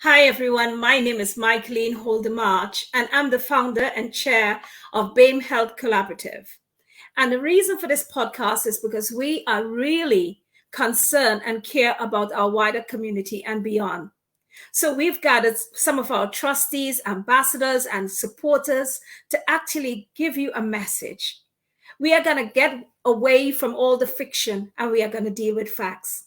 Hi, everyone. My name is Michaeline Holdemarch, and I'm the founder and chair of BAME Health Collaborative. And the reason for this podcast is because we are really concerned and care about our wider community and beyond. So we've gathered some of our trustees, ambassadors, and supporters to actually give you a message. We are going to get away from all the fiction and we are going to deal with facts.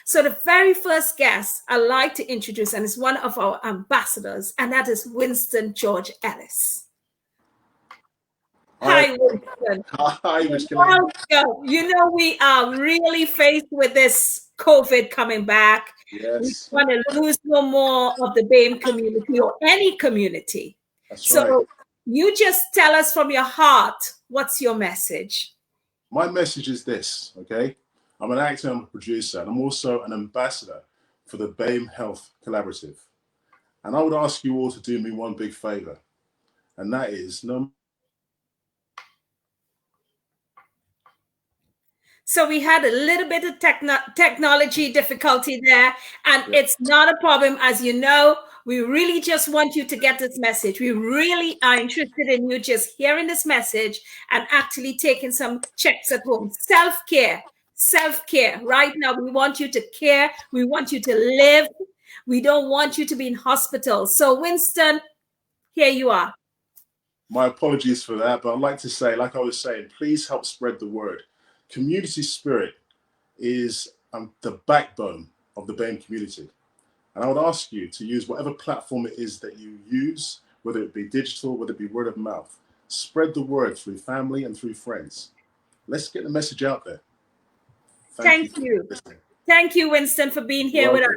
So the very first guest I'd like to introduce, and is one of our ambassadors, and that is Winston George Ellis. Hi, Winston. Hi, Michaeline. You know, we are really faced with this COVID coming back. Yes. We want to lose no more of the BAME community or any community. That's right. You just tell us from your heart, what's your message? My message is this, okay? I'm an actor, I'm a producer, and I'm also an ambassador for the BAME Health Collaborative. And I would ask you all to do me one big favor, and that is So we had a little bit of technology difficulty there, and it's not a problem. As you know, we really just want you to get this message. We really are interested in you just hearing this message and actually taking some checks at home. Self-care. Right now, we want you to care. We want you to live. We don't want you to be in hospital. So, Winston, here you are. My apologies for that, but I'd like to say, like I was saying, please help spread the word. Community spirit is the backbone of the BAME community. And I would ask you to use whatever platform it is that you use, whether it be digital, whether it be word of mouth. Spread the word through family and through friends. Let's get the message out there. Thank you. Thank you, Winston, for being here with us.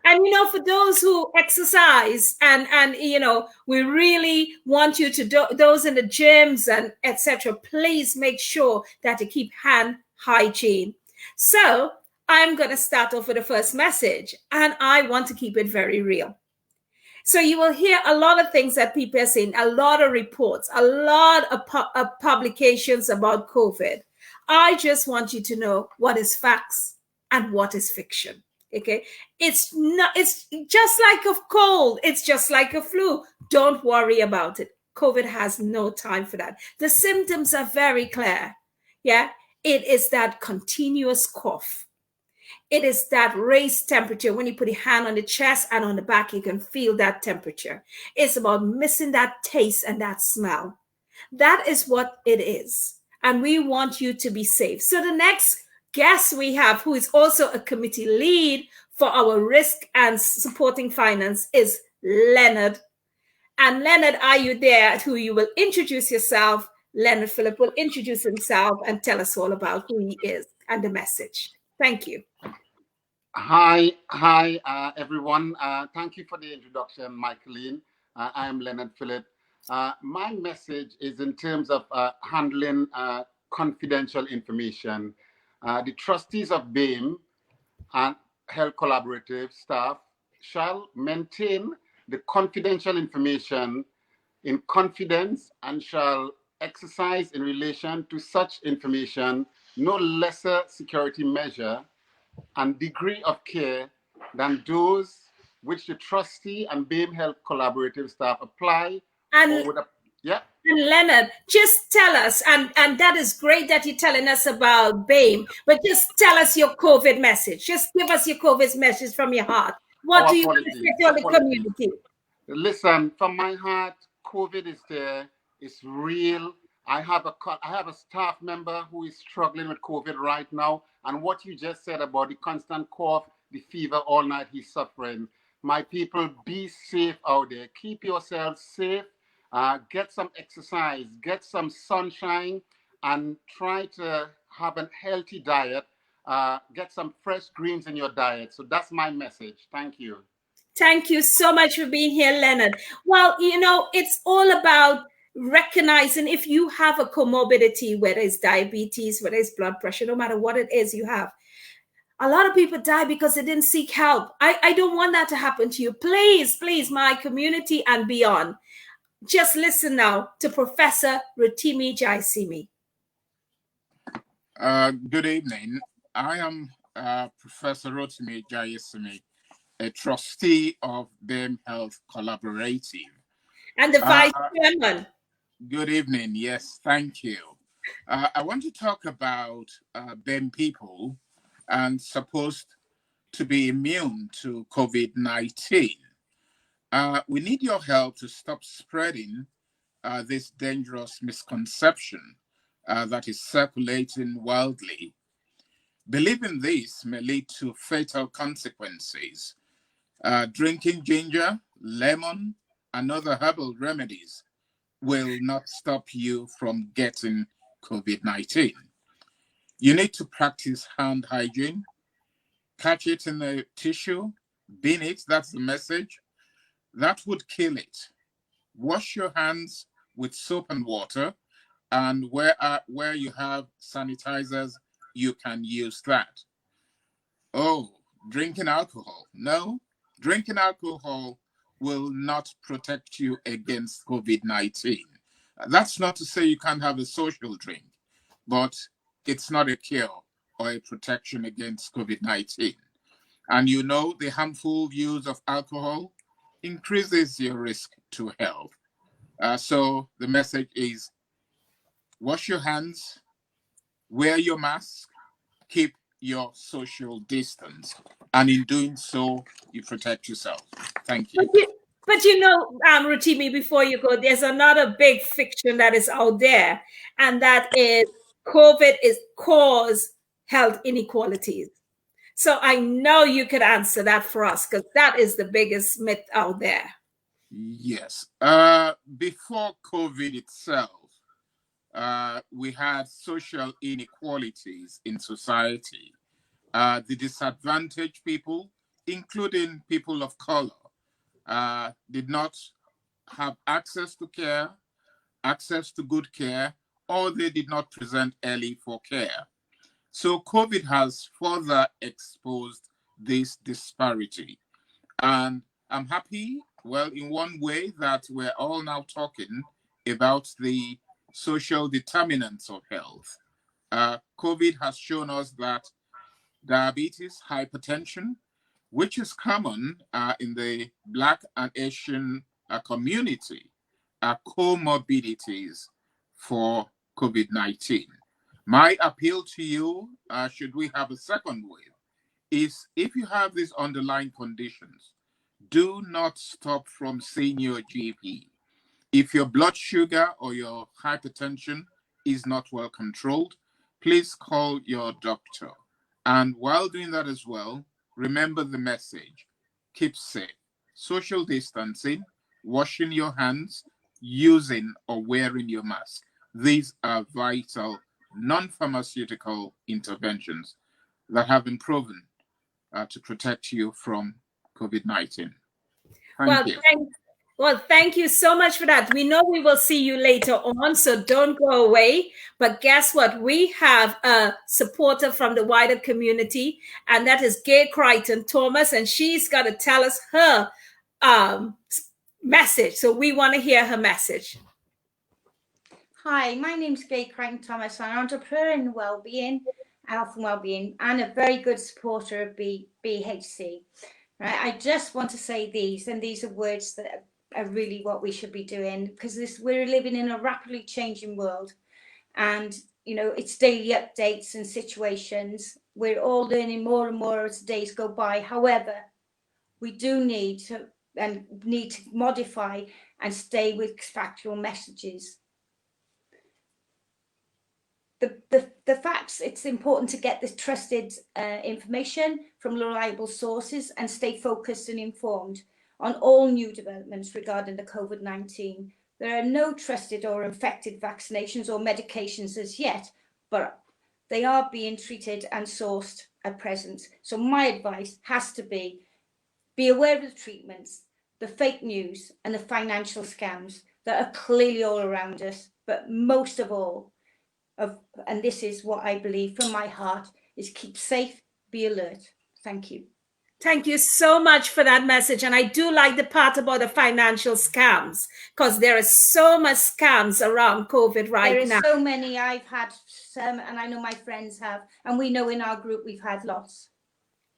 And, you know, for those who exercise and you know, we really want you to those in the gyms and etc. Please make sure that you keep hand hygiene. So I'm going to start off with the first message, and I want to keep it very real. So you will hear a lot of things that people are saying, a lot of reports, a lot of publications about COVID. I just want you to know what is facts and what is fiction. Okay, it's just like a cold, it's just like a flu. Don't worry about it. COVID has no time for that. The symptoms are very clear. Yeah, it is that continuous cough. It is that raised temperature. When you put your hand on the chest and on the back, you can feel that temperature. It's about missing that taste and that smell. That is what it is. And we want you to be safe. So the next guest we have, who is also a committee lead for our risk and supporting finance, is Leonard. And Leonard, are you there? Who you will introduce yourself. Leonard Phillip will introduce himself and tell us all about who he is and the message. Thank you. Hi, everyone. Thank you for the introduction, Michaeline. I am Leonard Phillip. My message is in terms of handling confidential information. The trustees of BAME and Health Collaborative staff shall maintain the confidential information in confidence and shall exercise in relation to such information no lesser security measure and degree of care than those which the trustee and BAME Health Collaborative staff apply. And Leonard, just tell us, and that is great that you're telling us about BAME, but just tell us your COVID message. Just give us your COVID message from your heart. What do you want to say to the community? Listen, from my heart, COVID is there. It's real. I have a staff member who is struggling with COVID right now. And what you just said about the constant cough, the fever all night, he's suffering. My people, be safe out there. Keep yourselves safe. Get some exercise, get some sunshine, and try to have a healthy diet. Get some fresh greens in your diet. So that's my message. Thank you. Thank you so much for being here, Leonard. Well, you know, it's all about recognizing if you have a comorbidity, whether it's diabetes, whether it's blood pressure, no matter what it is you have. A lot of people die because they didn't seek help. I don't want that to happen to you. Please, my community and beyond. Just listen now to Professor Rotimi Jaisumi. Good evening. I am Professor Rotimi Jaisumi. a trustee of BAME Health Collaborative. And the vice chairman. Good evening. Yes, thank you. I want to talk about BAME people and supposed to be immune to COVID-19. We need your help to stop spreading this dangerous misconception that is circulating wildly. Believing this may lead to fatal consequences. Drinking ginger, lemon, and other herbal remedies will not stop you from getting COVID-19. You need to practice hand hygiene, catch it in the tissue, bin it, that's the message. That would kill it. Wash your hands with soap and water, and where you have sanitizers, you can use that. Oh, drinking alcohol. No, drinking alcohol will not protect you against COVID-19. That's not to say you can't have a social drink, but it's not a cure or a protection against COVID-19. And you know the harmful use of alcohol increases your risk to health. So the message is wash your hands, wear your mask, keep your social distance. And in doing so, you protect yourself. Thank you. But you know, Rotimi, before you go, there's another big fiction that is out there, and that is COVID is cause health inequalities. So I know you could answer that for us, because that is the biggest myth out there. Yes. Before COVID itself, we had social inequalities in society. The disadvantaged people, including people of color, did not have access to care, access to good care, or they did not present early for care. So COVID has further exposed this disparity. And I'm happy, well, in one way, that we're all now talking about the social determinants of health. COVID has shown us that diabetes, hypertension, which is common in the Black and Asian community, are comorbidities for COVID-19. My appeal to you, should we have a second wave, is if you have these underlying conditions, do not stop from seeing your GP. If your blood sugar or your hypertension is not well controlled, please call your doctor. And while doing that as well, remember the message. Keep safe. Social distancing, washing your hands, using or wearing your mask. These are vital non-pharmaceutical interventions that have been proven to protect you from COVID-19. Thank you. Thank you so much for that. We know we will see you later on, so don't go away. But guess what? We have a supporter from the wider community, and that is Gay Crichton Thomas, and she's got to tell us her message. So we want to hear her message. Hi, my name's Gay Crichton Thomas. I'm an entrepreneur in well-being, health and well-being, and a very good supporter of BHC. Right? I just want to say these, and these are words that are really what we should be doing, because we're living in a rapidly changing world, and you know, it's daily updates and situations. We're all learning more and more as the days go by. However, we do need to modify and stay with factual messages. The facts, it's important to get this trusted information from reliable sources and stay focused and informed on all new developments regarding the COVID-19. There are no trusted or effective vaccinations or medications as yet, but they are being treated and sourced at present. So my advice has to be aware of the treatments, the fake news and the financial scams that are clearly all around us, but most of all, and this is what I believe from my heart, is keep safe, be alert. Thank you. Thank you so much for that message. And I do like the part about the financial scams, because there are so much scams around COVID right now. There are so many. I've had some, and I know my friends have, and we know in our group we've had lots.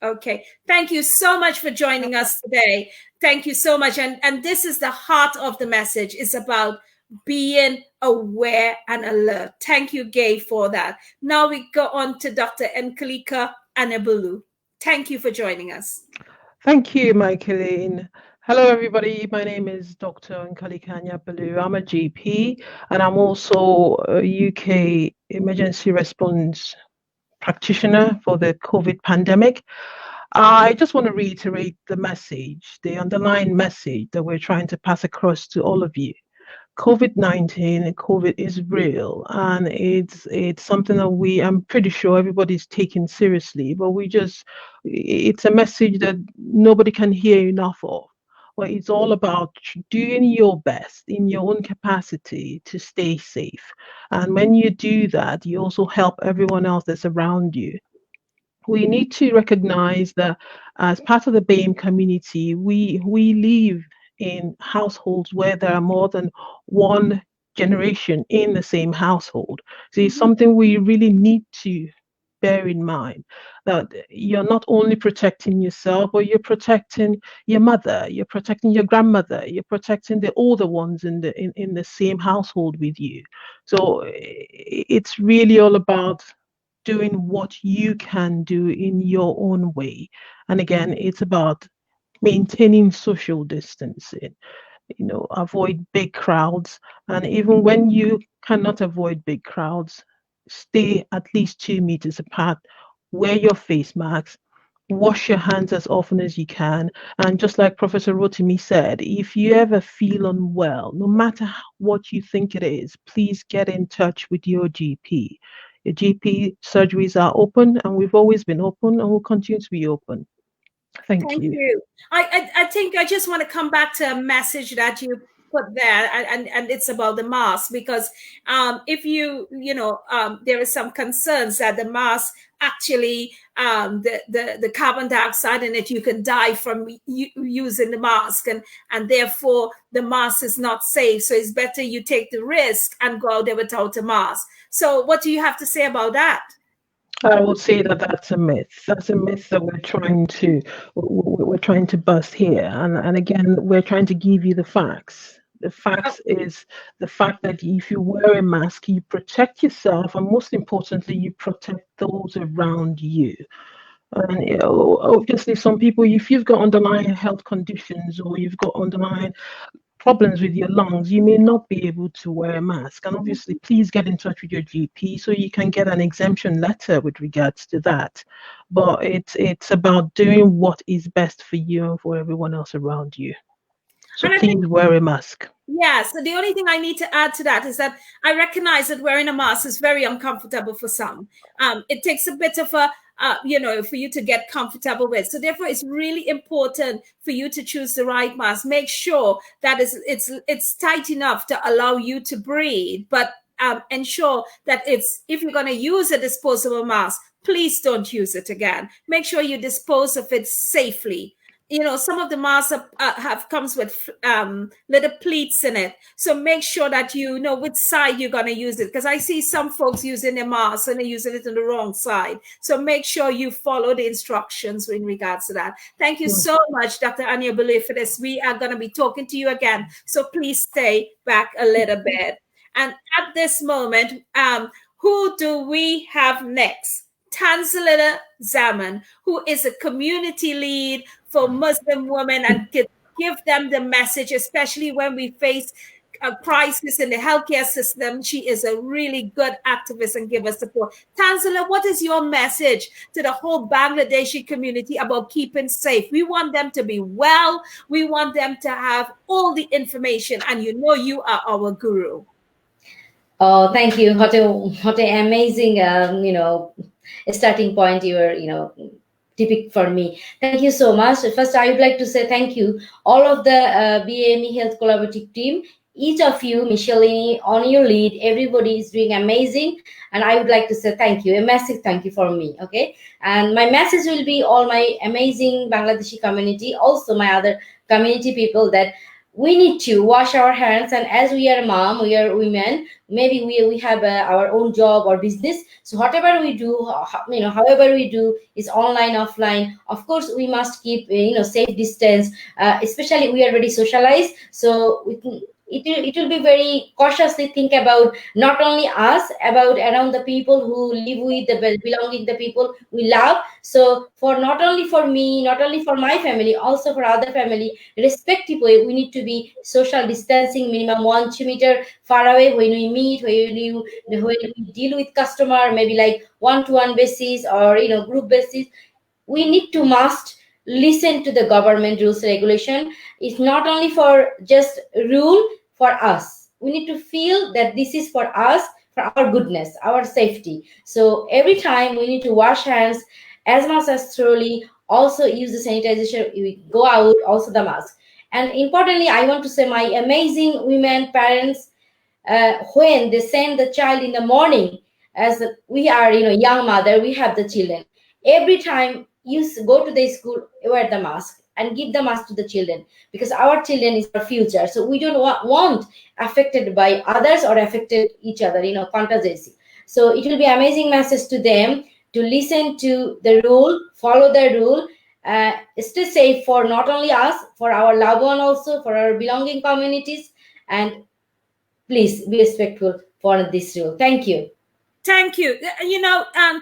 Okay. Thank you so much for joining us today. Thank you so much. And this is the heart of the message. It's about being aware and alert. Thank you, Gay, for that. Now we go on to Dr. Kalikanya Belu. Thank you for joining us. Thank you, Michaeline. Hello, everybody. My name is Dr. Kalikanya Belu. I'm a GP, and I'm also a UK emergency response practitioner for the COVID pandemic. I just want to reiterate the message, the underlying message that we're trying to pass across to all of you. COVID-19 and COVID is real, and it's something that I'm pretty sure everybody's taking seriously, but it's a message that nobody can hear enough of. Well, it's all about doing your best in your own capacity to stay safe. And when you do that, you also help everyone else that's around you. We need to recognize that as part of the BAME community, we live in households where there are more than one generation in the same household. So it's something we really need to bear in mind, that you're not only protecting yourself, but you're protecting your mother, you're protecting your grandmother, you're protecting the older ones in the same household with you. So it's really all about doing what you can do in your own way. And again, it's about maintaining social distancing, avoid big crowds. And even when you cannot avoid big crowds, stay at least 2 meters apart, wear your face masks, wash your hands as often as you can. And just like Professor Rotimi said, if you ever feel unwell, no matter what you think it is, please get in touch with your GP. Your GP surgeries are open, and we've always been open and will continue to be open. Thank you. I think I just want to come back to a message that you put there, and it's about the mask, because if there is some concerns that the mask actually the carbon dioxide in it, you can die from using the mask, and therefore the mask is not safe. So it's better you take the risk and go out there without a mask. So what do you have to say about that? I would say that that's a myth. That's a myth that we're trying to bust here. And again, we're trying to give you the facts. The facts is the fact that if you wear a mask, you protect yourself, and most importantly, you protect those around you. And obviously, some people, if you've got underlying health conditions or you've got underlying problems with your lungs, you may not be able to wear a mask. And obviously, please get in touch with your GP so you can get an exemption letter with regards to that. But it's about doing what is best for you and for everyone else around you. So please wear a mask. Yeah, so the only thing I need to add to that is that I recognize that wearing a mask is very uncomfortable for some. It takes a bit of a for you to get comfortable with. So therefore, it's really important for you to choose the right mask. Make sure that it's tight enough to allow you to breathe, but ensure that if you're going to use a disposable mask, please don't use it again. Make sure you dispose of it safely. Some of the masks comes with little pleats in it. So make sure that you know which side you're going to use it. Because I see some folks using their masks and they're using it on the wrong side. So make sure you follow the instructions in regards to that. Thank you so much, Dr. Kalikanya Belu, for this. We are going to be talking to you again. So please stay back a little bit. And at this moment, who do we have next? Tanzania Zaman, who is a community lead for Muslim women, and to give them the message, especially when we face a crisis in the healthcare system. She is a really good activist and give us support. Tanzania, what is your message to the whole Bangladeshi community about keeping safe? We want them to be well. We want them to have all the information, and you are our guru. Oh, thank you. What an amazing, starting point you were, typical for me. Thank you so much. First, I would like to say thank you, all of the BAME Health Collaborative team, each of you, Micheline, on your lead. Everybody is doing amazing. And I would like to say thank you, a massive thank you for me, okay? And my message will be all my amazing Bangladeshi community, also my other community people, that we need to wash our hands. And as we are mom, we are women, maybe we have our own job or business, so whatever we do, however we do is online, offline, of course we must keep safe distance, especially we are very socialized, so we can, it will be very cautiously think about not only us, about around the people who live with, the belonging, the people we love. So for not only for me, not only for my family, also for other family, respective way, we need to be social distancing, minimum 1-2 meter far away when we meet, when we deal with customer, maybe like one-to-one basis or group basis. We need to must listen to the government rules regulation. It's not only for just rule for us, we need to feel that this is for us, for our goodness, our safety. So every time we need to wash hands as much as thoroughly, also use the sanitization, we go out, also the mask. And importantly, I want to say my amazing women parents, when they send the child in the morning, as we are young mother, we have the children, every time you go to the school, wear the mask and give the mask to the children, because our children is our future. So we don't want affected by others or affected each other, contagious. So it will be amazing message to them to listen to the rule, follow the rule, stay safe for not only us, for our loved one also, for our belonging communities, and please be respectful for this rule. Thank you. Thank you.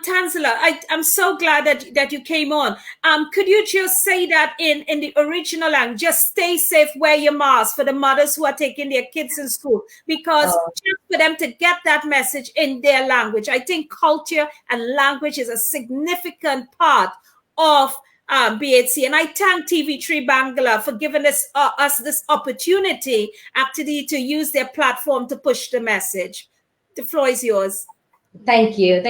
Tanzila, I'm so glad that you came on. Could you just say that in the original language? Just stay safe, wear your mask for the mothers who are taking their kids in school, because just for them to get that message in their language. I think culture and language is a significant part of BHC, and I thank TV3 Bangla for giving us this opportunity actually to use their platform to push the message. The floor is yours. Thank you.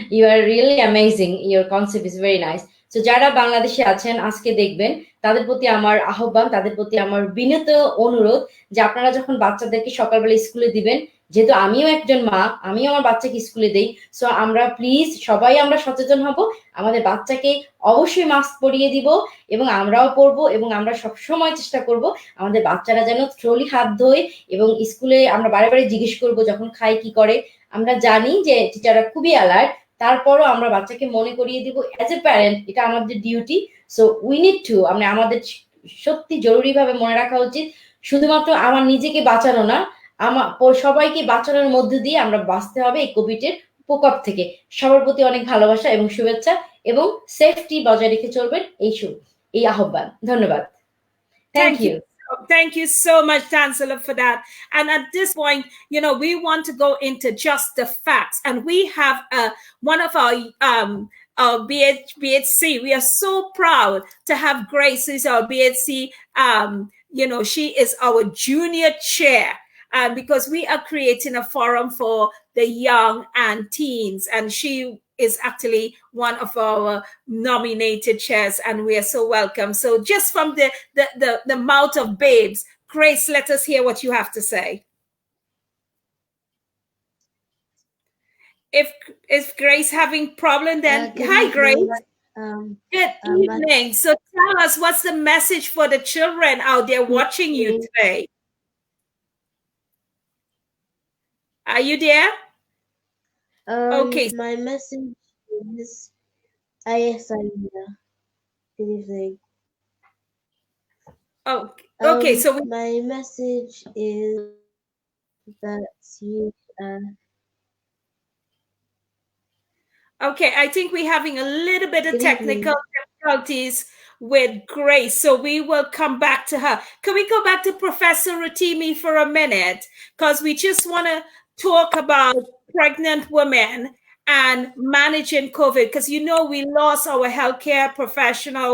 You are really amazing. Your concept is very nice. So যারা বাংলাদেশে আছেন আজকে দেখবেন, তাদের প্রতি আমার আহ্বান, তাদের প্রতি আমার বিনীত অনুরোধ যে আপনারা যখন বাচ্চাদেরকে সকালবেলা স্কুলে দিবেন, যেহেতু আমিও একজন মা, আমিও আমার বাচ্চাকে স্কুলে দেই, সো আমরা প্লিজ সবাই আমরা সচেতন হব, আমাদের বাচ্চাকে অবশ্যই মাস্ক পরিয়ে দিব এবং আমরাও পরবো, এবং আমরা সবসময় চেষ্টা করব আমাদের বাচ্চারা যেন ট্রলি হাত ধোয়, এবং স্কুলে আমরা বারে বারে জিজ্ঞেস করব যখন খায় কি করে। আমরা জানি যে টিচাররা খুবই অ্যালার্ট, তারপরও আমরা বাচ্চাকে মনে করিয়ে দিব অ্যাজ এ প্যারেন্ট, এটা আমাদের duty. So we need to, আমাদের সত্যি জরুরিভাবে মনে রাখা উচিত, শুধুমাত্র আমার নিজেকে বাঁচানো না, সবাইকে বাঁচানোর মধ্য দিয়ে আমরা বাঁচতে হবে এই কোভিডের প্রকোপ থেকে। সবার প্রতি অনেক ভালোবাসা এবং শুভেচ্ছা, এবং সেফটি বজায় রেখে চলবেন, এই আহ্বান। ধন্যবাদ। Thank you. Thank you so much, Tanzila, for that. And at this point, we want to go into just the facts. And we have one of our BHC. We are so proud to have Grace, who's our BHC. She is our junior chair. Because we are creating a forum for the young and teens. And she is actually one of our nominated chairs, and we are so welcome. So just from the mouth of babes, Grace, let us hear what you have to say. If Grace having problem, then hi Grace. Good evening. So tell us, what's the message for the children out there watching you today? Are you there? Okay. My message is, yes, I'm here. Good evening. Okay. So my message is that you. Okay, I think we're having a little bit of technical difficulties with Grace, so we will come back to her. Can we go back to Professor Rotimi for a minute? Because we just want to talk about pregnant women and managing COVID, because we lost our healthcare professional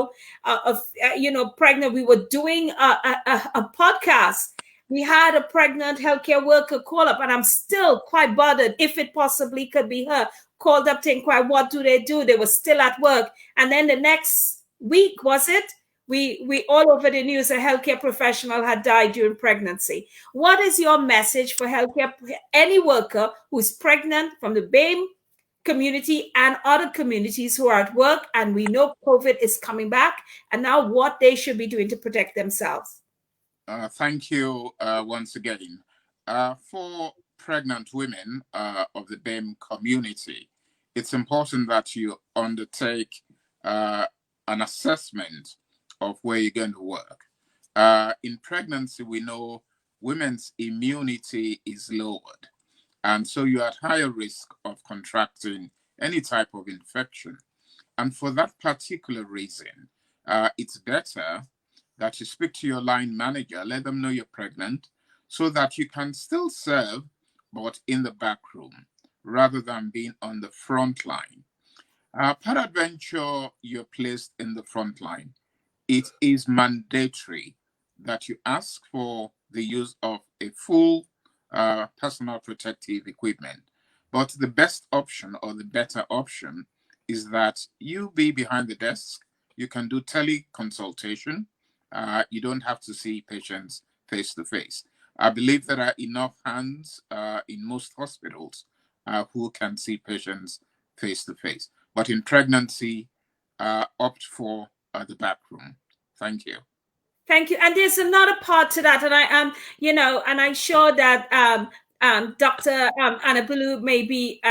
pregnant. We were doing a podcast. We had a pregnant healthcare worker call up, and I'm still quite bothered if it possibly could be her, called up to inquire what do. They were still at work, and then the next week, was it, we all over the news, a healthcare professional had died during pregnancy. What is your message for healthcare, any worker who's pregnant from the BAME community and other communities who are at work, and we know COVID is coming back, and now what they should be doing to protect themselves? Thank you once again. For pregnant women of the BAME community, it's important that you undertake an assessment of where you're going to work. In pregnancy, we know women's immunity is lowered, and so you're at higher risk of contracting any type of infection. And for that particular reason, it's better that you speak to your line manager, let them know you're pregnant, so that you can still serve, but in the back room, rather than being on the front line. Peradventure, you're placed in the front line. It is mandatory that you ask for the use of a full personal protective equipment. But the best option, or the better option, is that you be behind the desk. You can do teleconsultation. You don't have to see patients face to face. I believe there are enough hands in most hospitals who can see patients face to face. But in pregnancy, opt for the back room. Thank you. Thank you. And there's another part to that, and I am, and I'm sure that Dr. Anna Belu maybe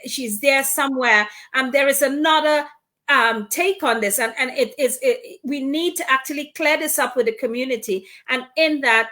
she's there somewhere. There is another take on this, and we need to actually clear this up with the community. And in that,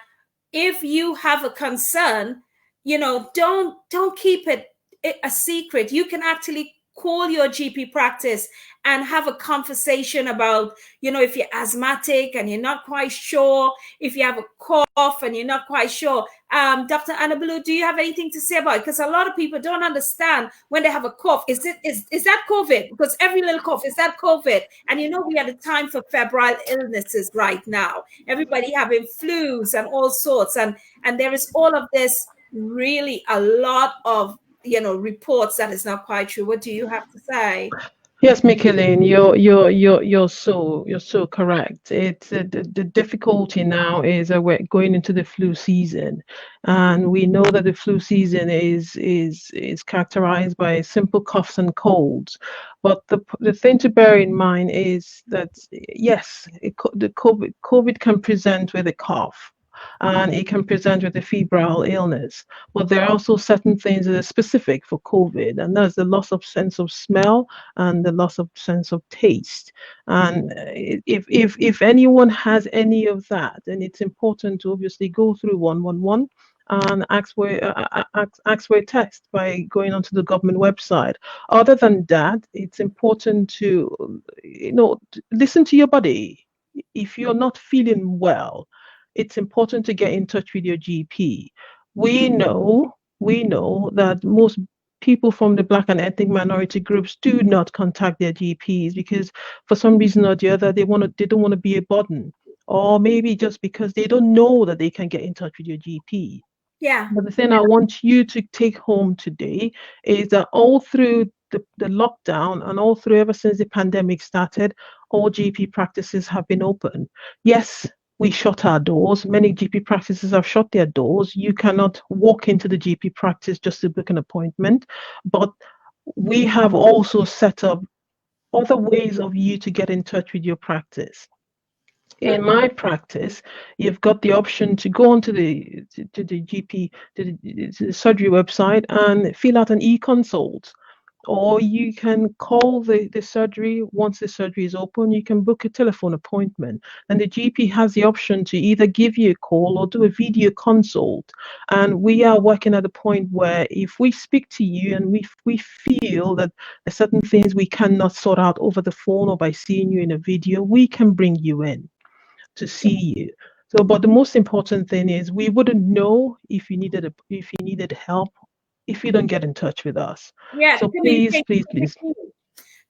if you have a concern, don't keep it a secret. You can actually call your GP practice and have a conversation about, if you're asthmatic and you're not quite sure, if you have a cough and you're not quite sure. Dr. Anna Belu, do you have anything to say about it? Because a lot of people don't understand when they have a cough. Is that COVID? Because every little cough, is that COVID? And we are at a time for febrile illnesses right now. Everybody having flus and all sorts. And there is all of this, really a lot of reports that is not quite true. What do you have to say? Yes, Micheline, you're so correct. It's the difficulty now is that we're going into the flu season, and we know that the flu season is characterized by simple coughs and colds. But the thing to bear in mind is that yes, the COVID can present with a cough, and it can present with a febrile illness. But there are also certain things that are specific for COVID, and that's the loss of sense of smell and the loss of sense of taste. And if anyone has any of that, then it's important to obviously go through 111 and ask for a test by going onto the government website. Other than that, it's important to listen to your body. If you're not feeling well, it's important to get in touch with your GP. We know that most people from the Black and ethnic minority groups do not contact their GPs because for some reason or the other they don't want to be a burden, or maybe just because they don't know that they can get in touch with your GP. Yeah. But the thing I want you to take home today is that all through the lockdown and all through ever since the pandemic started, all GP practices have been open. Yes, we shut our doors. Many GP practices have shut their doors. You cannot walk into the GP practice just to book an appointment. But we have also set up other ways of you to get in touch with your practice. In my practice, you've got the option to go onto the GP, to the surgery website and fill out an e-consult. Or you can call the surgery. Once the surgery is open, you can book a telephone appointment. And the GP has the option to either give you a call or do a video consult. And we are working at a point where if we speak to you and we feel that there's certain things we cannot sort out over the phone or by seeing you in a video, we can bring you in to see you. So, but the most important thing is we wouldn't know if you needed help if you don't get in touch with us. Yeah. So please.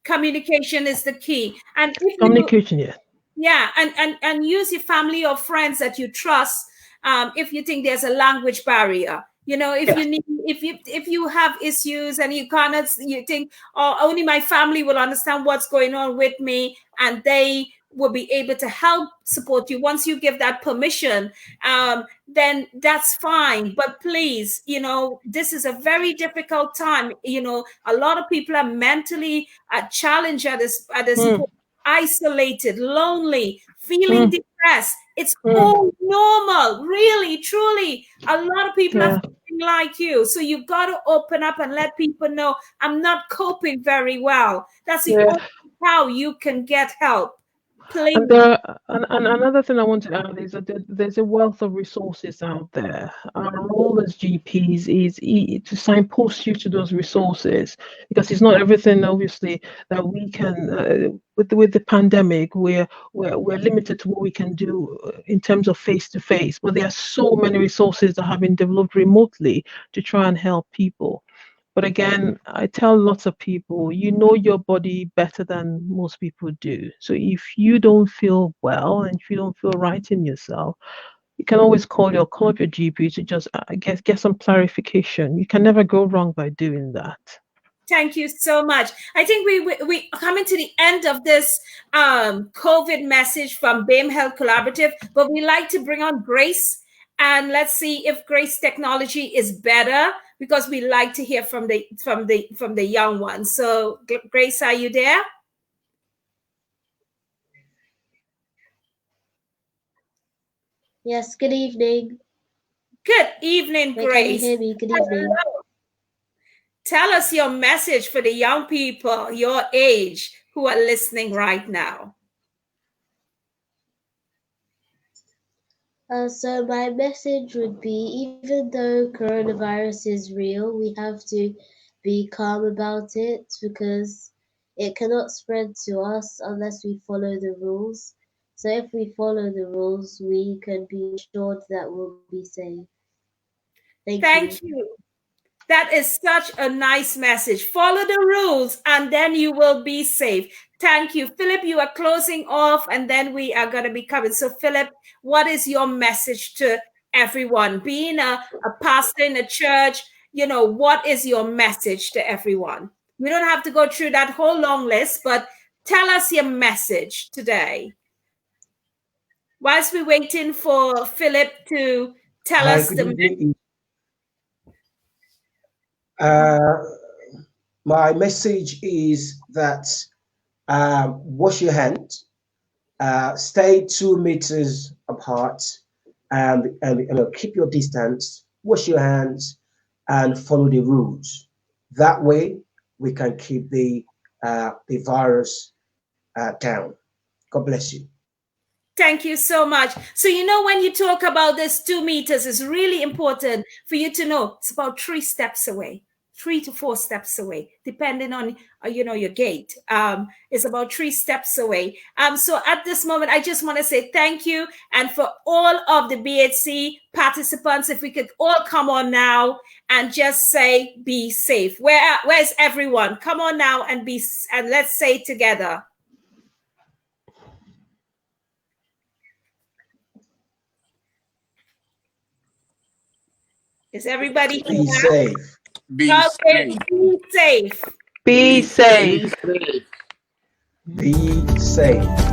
Communication is the key. And communication, and use your family or friends that you trust. If you think there's a language barrier, if you have issues and you think, oh, only my family will understand what's going on with me, and they will be able to help support you. Once you give that permission, then that's fine. But please, this is a very difficult time. A lot of people are mentally challenged at this point, isolated, lonely, feeling depressed. It's all normal. Really, truly. A lot of people are feeling like you. So you've got to open up and let people know, I'm not coping very well. That's the only how you can get help. And, and another thing I want to add is that there's a wealth of resources out there. Our role as GPs is to signpost you to those resources, because it's not everything, obviously, that we can. With the pandemic, we're limited to what we can do in terms of face-to-face. But there are so many resources that have been developed remotely to try and help people. But again, I tell lots of people, you know your body better than most people do. So if you don't feel well and if you don't feel right in yourself, you can always call up your GP to just get some clarification. You can never go wrong by doing that. Thank you so much. I think we coming to the end of this COVID message from BAME Health Collaborative, but we like to bring on Grace, and let's see if Grace technology is better, because we like to hear from the young ones. So Grace, are you there? Yes, good evening. Good evening, Grace. Can you hear me? Good evening. Hello. Tell us your message for the young people your age who are listening right now. So my message would be, even though coronavirus is real, we have to be calm about it, because it cannot spread to us unless we follow the rules. So if we follow the rules, we can be assured that we'll be safe. Thank you. That is such a nice message. Follow the rules and then you will be safe. Thank you. Philip, you are closing off and then we are going to be coming. So Philip, what is your message to everyone? Being a pastor in a church, what is your message to everyone? We don't have to go through that whole long list, but tell us your message today. Whilst we're waiting for Philip to tell us the message. My message is that wash your hands, stay 2 meters apart, and keep your distance, wash your hands, and follow the rules. That way, we can keep the virus down. God bless you. Thank you so much. So, when you talk about this 2 meters, it's really important for you to know it's about 3 steps away. 3 to 4 steps away, depending on, your gait. It's about 3 steps away. So at this moment, I just want to say thank you. And for all of the BHC participants, if we could all come on now and just say, be safe. Where's everyone? Come on now and let's say it together. Is everybody be safe? Be safe. Be safe. Be safe. Be safe.